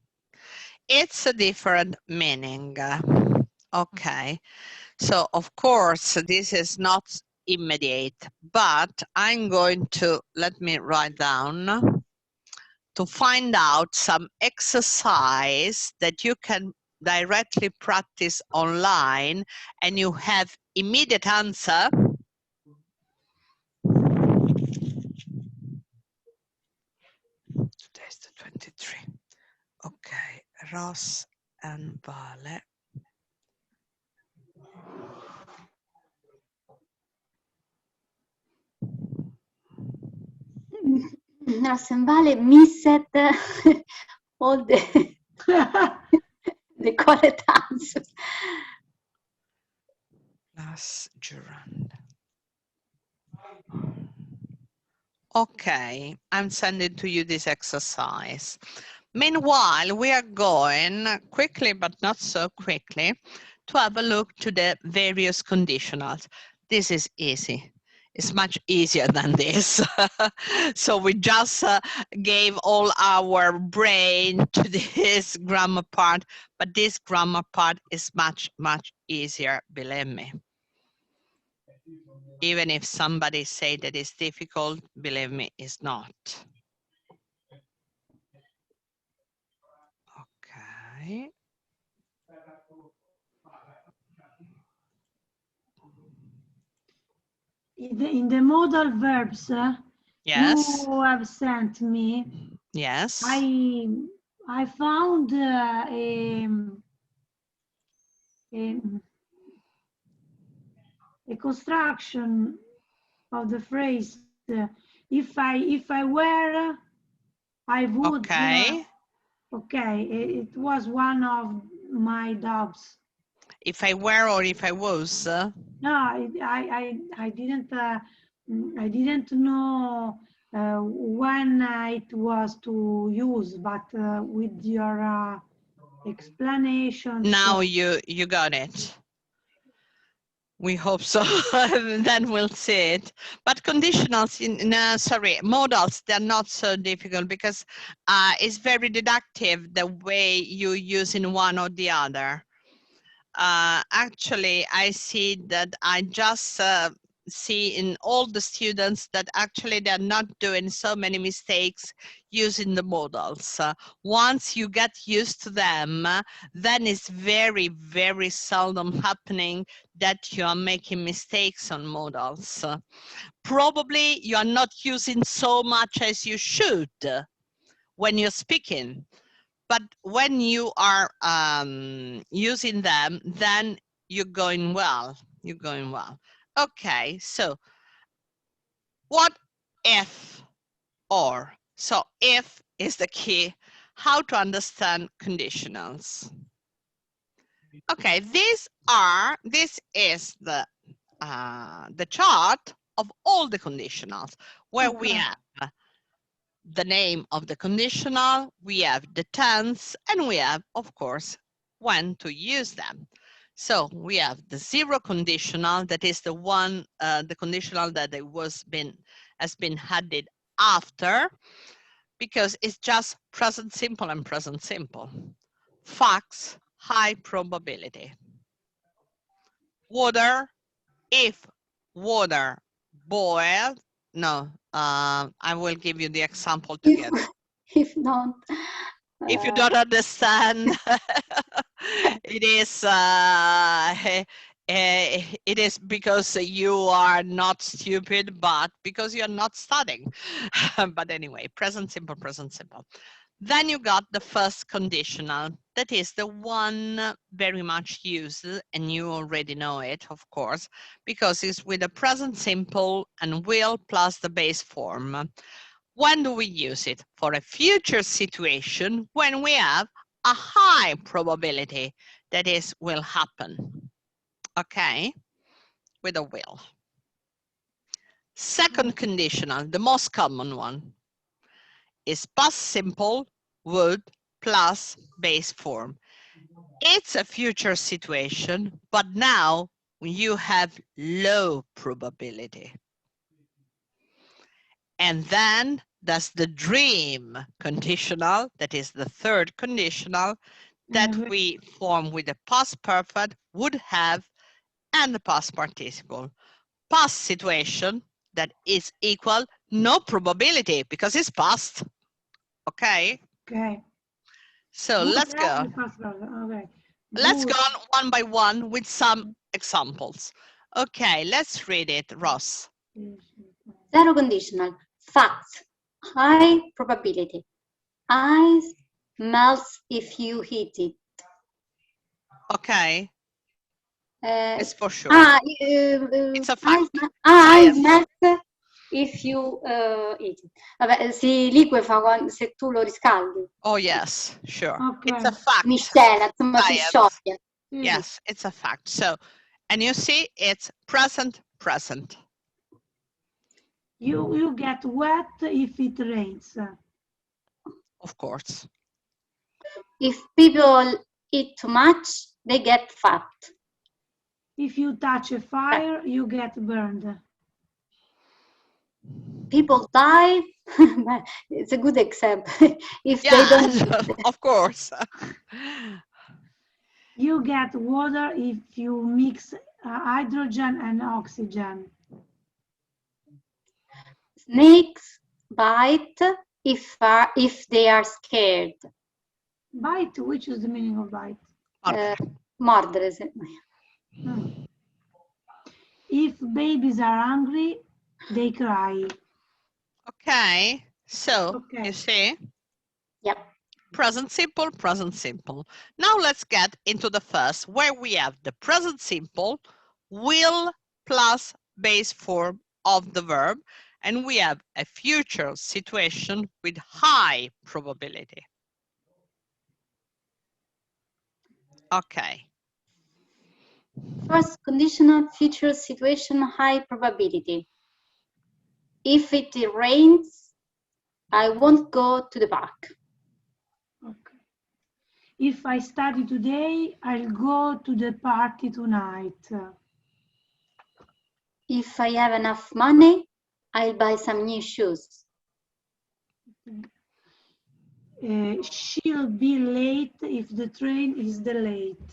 Speaker 1: It's a different meaning. Okay. So, of course, this is not immediate, but I'm going to, let me write down, to find out some exercise that you can directly practice online and you have immediate answer. Today's the 23. Okay, Ross and Vale.
Speaker 2: Ross and Vale missed all the correct answers.
Speaker 1: Plus gerund. Okay, I'm sending to you this exercise. Meanwhile, we are going quickly, but not so quickly, to have a look to the various conditionals. This is easy. It's much easier than this. So we just gave all our brain to this grammar part, but this grammar part is much, much easier, believe me. Even if somebody say that it's difficult, believe me, it's not. Okay.
Speaker 3: In the modal verbs
Speaker 1: yes.
Speaker 3: you have sent me,
Speaker 1: yes,
Speaker 3: I found a construction of the phrase if I were, I would.
Speaker 1: Okay.
Speaker 3: Okay, it was one of my doubts.
Speaker 1: If I were or if I was?
Speaker 3: No, I didn't know when it was to use, but with your explanation.
Speaker 1: Now
Speaker 3: so
Speaker 1: you got it. We hope so. Then we'll see it. But conditionals, modals, they're not so difficult because it's very deductive the way you use in one or the other. Actually, I see that I just see in all the students that actually they're not doing so many mistakes using the modals. Once you get used to them, then it's very, very seldom happening that you are making mistakes on modals. Probably you are not using so much as you should when you're speaking. But when you are using them, then you're going well. You're going well. Okay, so what if or? So if is the key. How to understand conditionals. Okay, this is the chart of all the conditionals where we have the name of the conditional, we have the tense, and we have, of course, when to use them. So we have the zero conditional, that is the one, the conditional that has been added after, because it's just present simple and present simple. Facts, high probability. Water, if water boiled, no, I will give you the example together.
Speaker 2: If not,
Speaker 1: If you don't understand, it is because you are not stupid, but because you're not studying. But anyway, present simple, present simple. Then you got the first conditional. That is the one very much used, and you already know it, of course, because it's with the present simple and will plus the base form. When do we use it? For a future situation when we have a high probability that is will happen. Okay, with a will. Second conditional, the most common one, is past simple would plus base form. It's a future situation, but now you have low probability. And then that's the dream conditional, that is the third conditional that we form with the past perfect, would have, and the past participle. Past situation that is equal, no probability because it's past. Okay?
Speaker 3: Okay.
Speaker 1: So
Speaker 3: Would
Speaker 1: let's go.
Speaker 3: Okay.
Speaker 1: Let's go on one by one with some examples. Okay, let's read it, Ross.
Speaker 2: zero conditional. Facts, high probability. Ice melts if you heat it.
Speaker 1: Okay. It's for sure.
Speaker 2: It's
Speaker 1: a fact.
Speaker 2: Ice melts if you eat it. Vabbè, si liquefa se tu lo riscaldi.
Speaker 1: Oh yes, sure.
Speaker 3: Okay.
Speaker 1: It's a fact.
Speaker 2: Miscela, insomma, si scioglie.
Speaker 1: Yes, it's a fact. So, and you see, it's present, present.
Speaker 3: You get wet if it rains.
Speaker 1: Of course.
Speaker 2: If people eat too much, they get fat.
Speaker 3: If you touch a fire, you get burned.
Speaker 2: People die. It's a good example. If they don't,
Speaker 1: of course.
Speaker 3: You get water if you mix hydrogen and oxygen.
Speaker 2: Snakes bite if they are scared.
Speaker 3: Bite, which is the meaning of bite?
Speaker 2: Mordere.
Speaker 3: If babies are hungry, they cry.
Speaker 1: Okay, so you see?
Speaker 2: Yep.
Speaker 1: Present simple, present simple. Now let's get into the first, where we have the present simple, will plus base form of the verb, and we have a future situation with high probability. Okay.
Speaker 2: First conditional, future situation, high probability. If it rains, I won't go to the park.
Speaker 3: Okay. If I study today, I'll go to the party tonight.
Speaker 2: If I have enough money, I'll buy some new shoes.
Speaker 3: She'll be late if the train is delayed.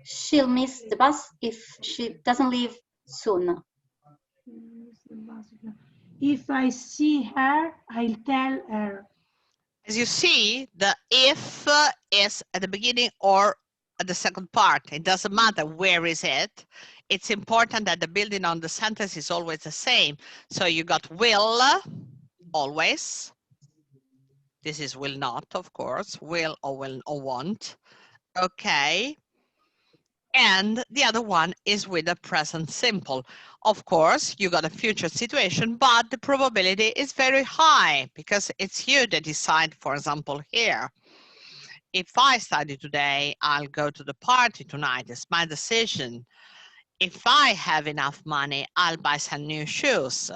Speaker 2: She'll miss the bus if she doesn't leave soon.
Speaker 3: If I see her, I'll tell her.
Speaker 1: As you see, the if is at the beginning or at the second part. It doesn't matter where is it. It's important that the building on the sentence is always the same. So you got will, always. This is will not, of course. Will or won't. Okay. And the other one is with the present simple. Of course, you got a future situation, but the probability is very high because it's you that decide, for example, here. If I study today, I'll go to the party tonight. It's my decision. If I have enough money, I'll buy some new shoes.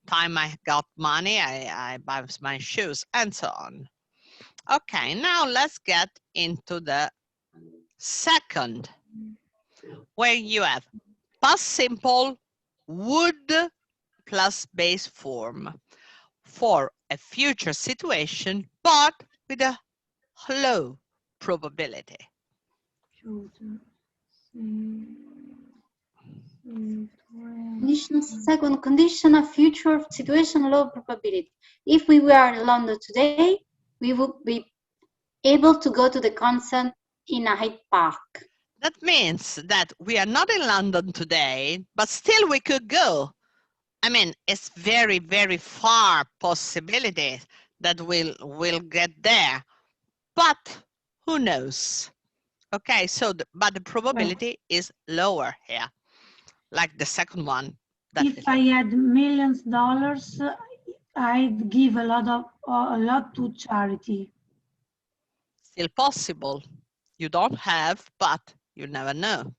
Speaker 1: Time I got money, I buy my shoes and so on. Okay, now let's get into the second, where you have past simple would plus base form for a future situation, but with a low probability.
Speaker 2: Condition second condition, a future situation, low probability. If we were in London today, we would be able to go to the concert in a Hyde Park.
Speaker 1: That means that we are not in London today, but still we could go. I mean, it's very, very far possibility that we'll get there, but who knows? Okay, so but the probability is lower here, like the second one.
Speaker 3: If I had millions of dollars, I'd give a lot to charity.
Speaker 1: Still possible. You don't have, but you never know.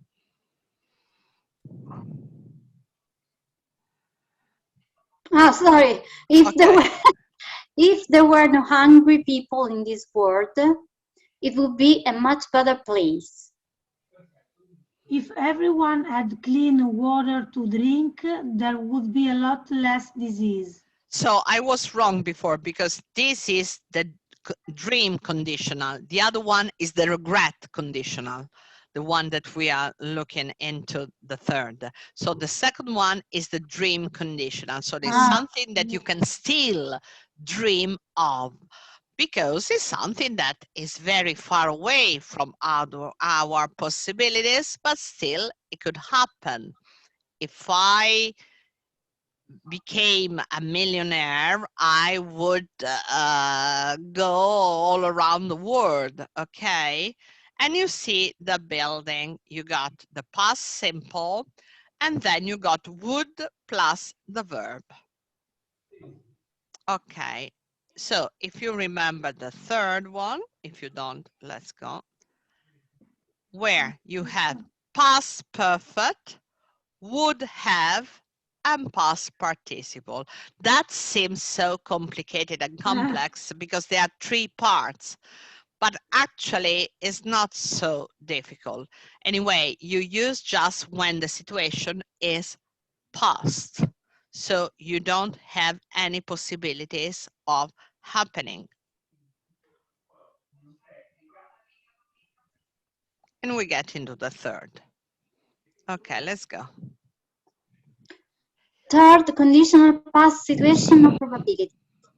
Speaker 2: Oh, sorry. If there were no hungry people in this world, it would be a much better place.
Speaker 3: If everyone had clean water to drink, there would be a lot less disease.
Speaker 1: So I was wrong before because this is the dream conditional. The other one is the regret conditional, the one that we are looking into the third. So the second one is the dream conditional. So there's something that you can still dream of because it's something that is very far away from our possibilities, but still it could happen. If I became a millionaire, I would go all around the world, okay? And you see the building, you got the past simple, and then you got would plus the verb. Okay, so if you remember the third one, if you don't, let's go. Where you have past perfect, would have, and past participle. That seems so complicated and complex because there are three parts, but actually it's not so difficult. Anyway, you use just when the situation is past. So you don't have any possibilities of happening. And we get into the third. Okay, let's go.
Speaker 2: Third, conditional past situation of probability.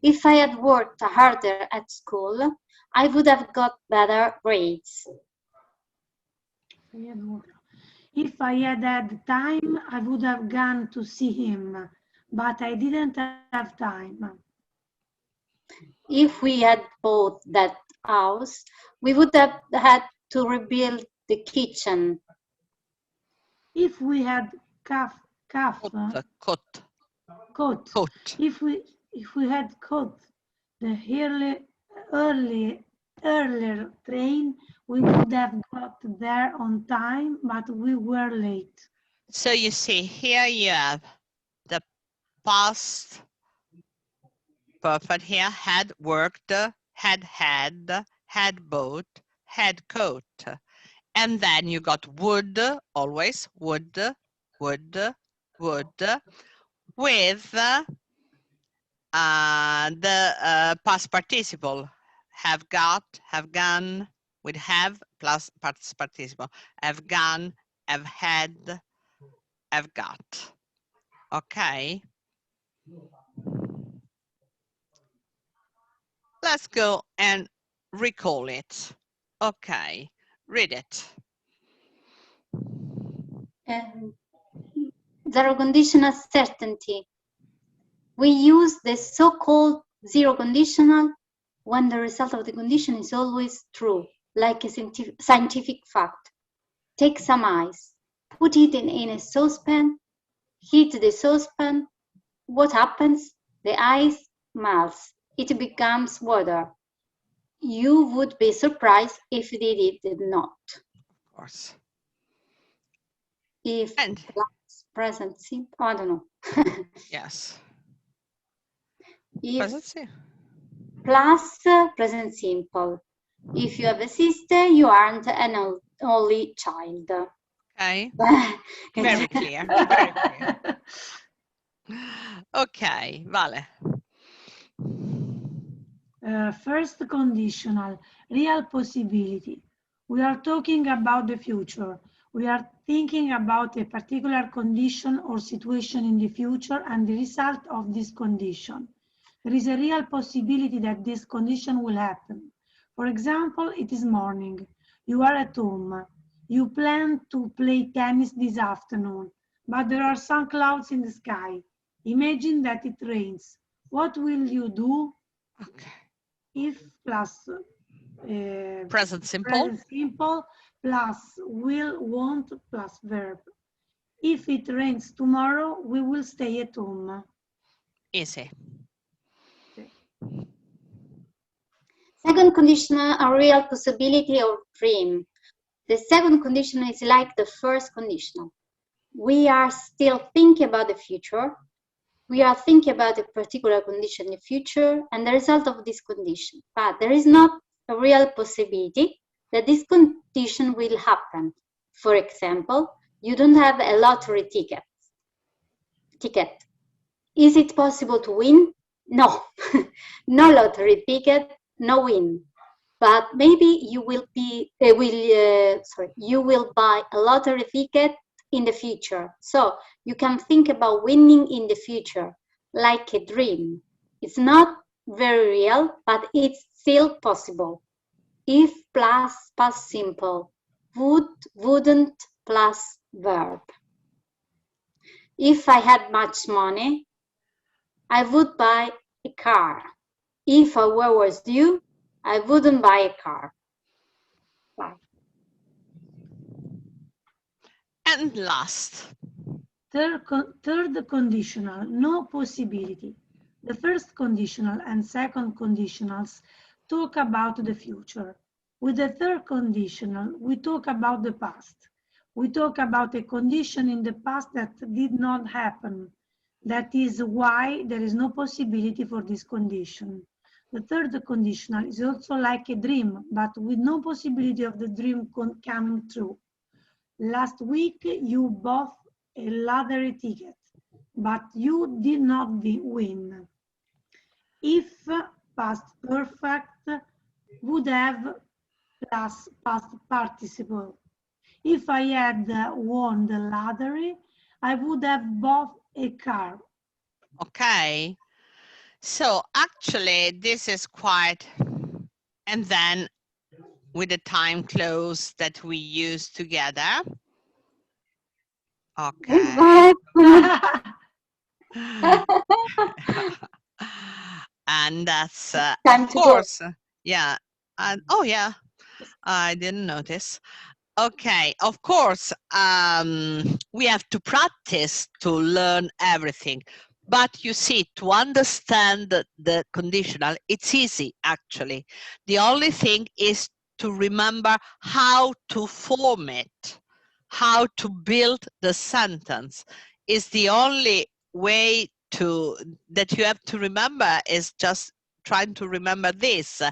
Speaker 2: If I had worked harder at school, I would have got better grades.
Speaker 3: If I had had time, I would have gone to see him, but I didn't have time.
Speaker 2: If we had bought that house, we would have had to rebuild the kitchen.
Speaker 3: If we had if we had caught the earlier train, we would have got there on time, but we were late.
Speaker 1: So you see here you have the past perfect here, had worked, had had, had bought, had coat. And then you got would, always would, would, with the past participle. Have got, have gone, with have plus past participle. Have gone, have had, have got. Okay. Let's go and recall it. Okay, read it.
Speaker 2: Zero conditional certainty. We use the so-called zero conditional when the result of the condition is always true, like a scientific fact. Take some ice, put it in a saucepan, heat the saucepan. What happens? The ice melts. It becomes water. You would be surprised if it did not.
Speaker 1: Of course.
Speaker 2: If
Speaker 1: And
Speaker 2: present simple, I don't know.
Speaker 1: yes.
Speaker 2: If
Speaker 1: Present simple.
Speaker 2: plus present simple. If you have a sister, you aren't an only child.
Speaker 1: Okay. Very clear. Very clear. Okay, Vale.
Speaker 3: First conditional, real possibility. We are talking about the future. We are thinking about a particular condition or situation in the future and the result of this condition. There is a real possibility that this condition will happen. For example, it is morning. You are at home. You plan to play tennis this afternoon, but there are some clouds in the sky. Imagine that it rains. What will you do?
Speaker 1: Okay.
Speaker 3: If plus
Speaker 1: Present simple.
Speaker 3: present simple plus will, want plus verb. If it rains tomorrow, we will stay at home.
Speaker 1: Easy.
Speaker 3: Okay.
Speaker 2: Second conditional, a real possibility or dream. The second conditional is like the first conditional. We are still thinking about the future. We are thinking about a particular condition in the future and the result of this condition. But there is not a real possibility that this condition will happen. For example, you don't have a lottery ticket. Is it possible to win? No. No lottery ticket, no win. But maybe you will you will buy a lottery ticket in the future. So you can think about winning in the future, like a dream. It's not very real, but it's still possible. If plus past simple, would, wouldn't plus verb. If I had much money, I would buy a car. If a war was due, I wouldn't buy a car. Bye.
Speaker 1: And last.
Speaker 3: Third conditional, no possibility. The first conditional and second conditionals talk about the future. With the third conditional, we talk about the past. We talk about a condition in the past that did not happen. That is why there is no possibility for this condition. The third conditional is also like a dream, but with no possibility of the dream coming true. Last week, you bought a lottery ticket, but you did not win. If past perfect would have plus past participle. If I had won the lottery, I would have bought a car.
Speaker 1: Okay. So actually, this is quite, and then with the time close that we use together. Okay. And that's, of course, yeah. And oh, yeah, I didn't notice. Okay, of course, we have to practice to learn everything. But you see, to understand the conditional, it's easy, actually. The only thing is to remember how to form it, how to build the sentence is the only way you have to remember is just trying to remember this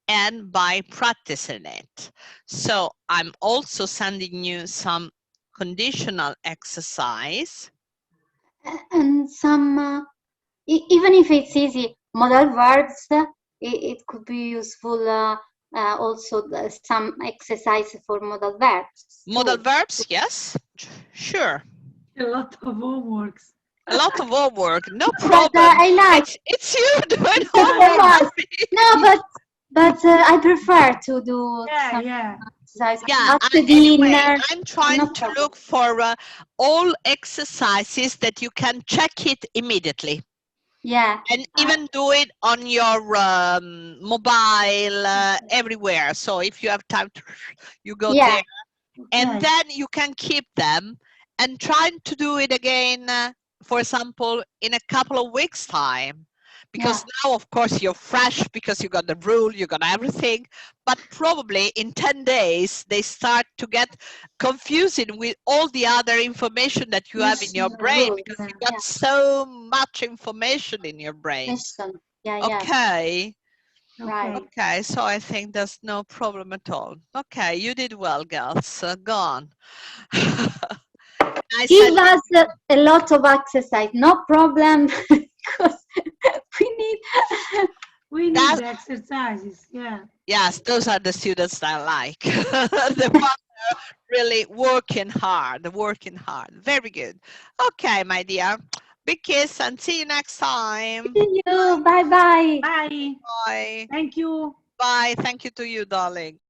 Speaker 1: and by practicing it. So I'm also sending you some conditional exercise.
Speaker 4: And some, even if it's easy, modal verbs, it could be useful also some exercise for modal verbs.
Speaker 1: Modal verbs, yes, sure.
Speaker 3: A lot of homeworks.
Speaker 1: A lot of homework, no
Speaker 4: But
Speaker 1: problem.
Speaker 4: I like
Speaker 1: It's you doing
Speaker 4: it's homework.
Speaker 1: homework.
Speaker 4: No, but I prefer to do some
Speaker 3: Yeah.
Speaker 4: exercise
Speaker 1: Yeah,
Speaker 4: after
Speaker 1: anyway,
Speaker 4: dinner.
Speaker 1: I'm trying
Speaker 4: No
Speaker 1: to
Speaker 4: problem.
Speaker 1: look for all exercises that you can check it immediately.
Speaker 4: Yeah.
Speaker 1: And even do it on your mobile everywhere. So if you have time, you go
Speaker 4: Yeah.
Speaker 1: there, and
Speaker 3: Okay.
Speaker 1: then you can keep them and trying to do it again, for example, in a couple of weeks' time. Because now, of course, you're fresh because you got the rule, you got everything. But probably in 10 days, they start to get confusing with all the other information that you have in your brain, because you got so much information in your brain.
Speaker 4: Yeah.
Speaker 1: Okay.
Speaker 4: Right.
Speaker 1: Okay, so I think there's no problem at all. Okay, you did well, girls. Go on.
Speaker 4: Give us a lot of exercise, no problem, because we need
Speaker 3: the exercises. Yeah.
Speaker 1: Yes, those are the students I like. The ones that are really working hard, Very good. Okay, my dear. Big kiss and see you next time.
Speaker 4: See you. Bye-bye.
Speaker 3: Bye.
Speaker 1: Bye.
Speaker 3: Thank you.
Speaker 1: Bye. Thank you to you, darling.